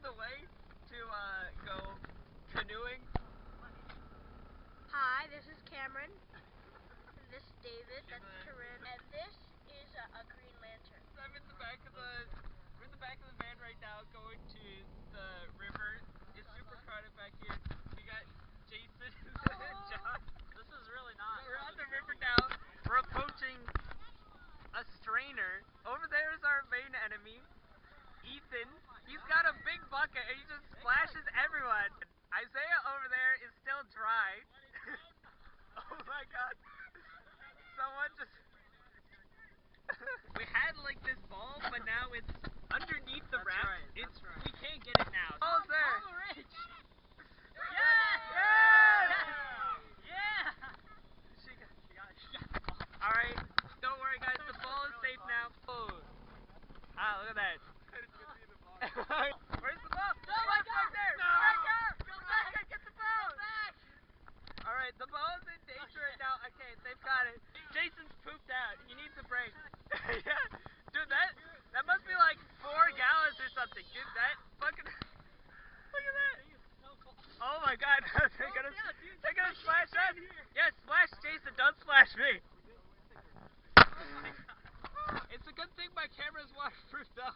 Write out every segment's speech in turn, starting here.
the way to go canoeing. Hi, this is Cameron. This is David. That's Corinne. And this is a green lantern. I'm in the back of we're in the back of the van right now, going to the river. It's super crowded back here. We got Jason and John. This is really not. We're on the river now. We're approaching a strainer. Over there is our main enemy, Ethan. He's got a big bucket and he just splashes everyone. Isaiah over there is still dry. Oh my god. Someone just... We had like this ball, but now it's underneath the raft. Right, that's right. We can't get it now. Ball's there. Alright, don't worry guys, the ball is safe now. Oh. Ah, look at that. Where's the ball? Oh my God! Right there! No! Right there! Go back! Get the ball! Go back! Alright, the ball's in danger right now. Okay, they've got it. Jason's pooped out. He needs a break. Yeah. Dude, that must be like 4 gallons or something. Dude, that fucking... Look at that! Oh my god, they're gonna splash us! Yes, splash Jason, don't splash me! It's a good thing my camera's waterproof though.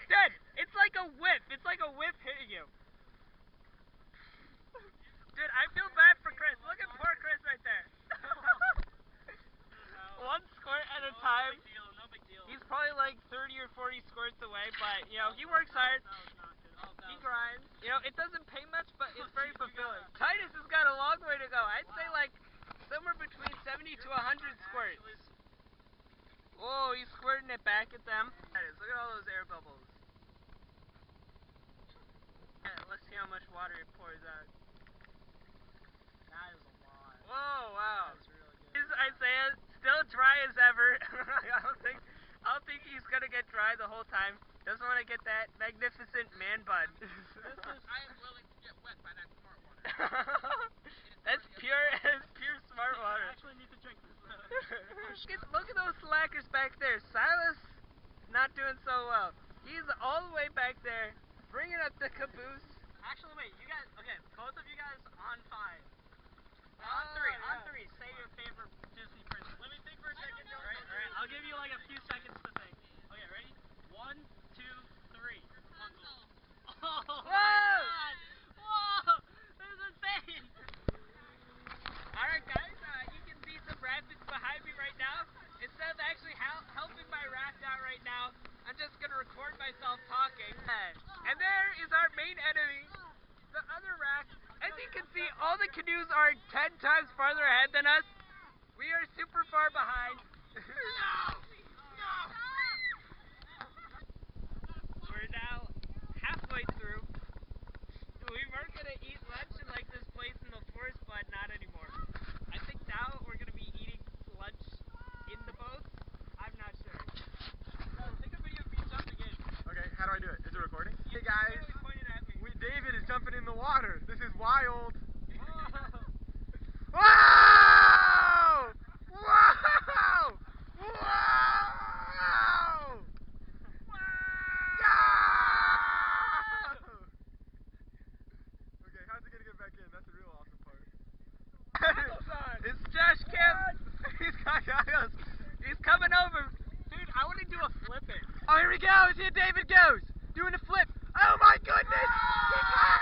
Dude, it's like a whip. It's like a whip hitting you. Dude, I feel bad for Chris. Look at poor Chris right there. One squirt at a time. No big deal. He's probably like 30 or 40 squirts away, but you know, he works hard. He grinds. You know, it doesn't pay much, but it's very fulfilling. Titus has got a long way to go. I'd say like somewhere between 70 to 100 squirts. Whoa, he's squirting it back at them. Titus, look at all those air bubbles. Yeah, let's see how much water it pours out. That is a lot. Whoa, wow. That is really good. Is Isaiah still dry as ever? I don't think he's gonna get dry the whole time. Doesn't want to get that magnificent man bud. I am willing to get wet by that smart water. That's pure smart water. I actually need to drink this. Look at those slackers back there. Silas, not doing so well. He's all the way back there, bringing up the caboose. Actually, wait, you guys, okay, both of you guys on 5. On three, say your favorite Disney princess. Let me think for a second. Alright, I'll give you like a few seconds to think. Okay, ready? 1, 2, 3. Oh Whoa! my god! Whoa! This is insane! Alright guys, you can see some rapids behind me right now. Instead of actually helping my raft out right now, I'm just going to record myself talking. And there is our main enemy, the other raft. As you can see, all the canoes are 10 times farther ahead than us. We are super far behind. We're now halfway through. We were going to eat lunch in like this place in the forest, but not anymore. I think now we're going to be eating lunch in the boats. I'm not sure. Take a video of me jumping in. Okay, how do I do it? Is it recording? Hey guys, David is jumping in the water. This is wild. Whoa! Whoa! Whoa! Okay, how's it gonna get back in? That's the real awesome part. It's Josh Kim. He's got goggles. He's coming over. Dude, I want to do a flip it. Oh, here he goes. Here David goes. Doing a flip. Oh my goodness! He got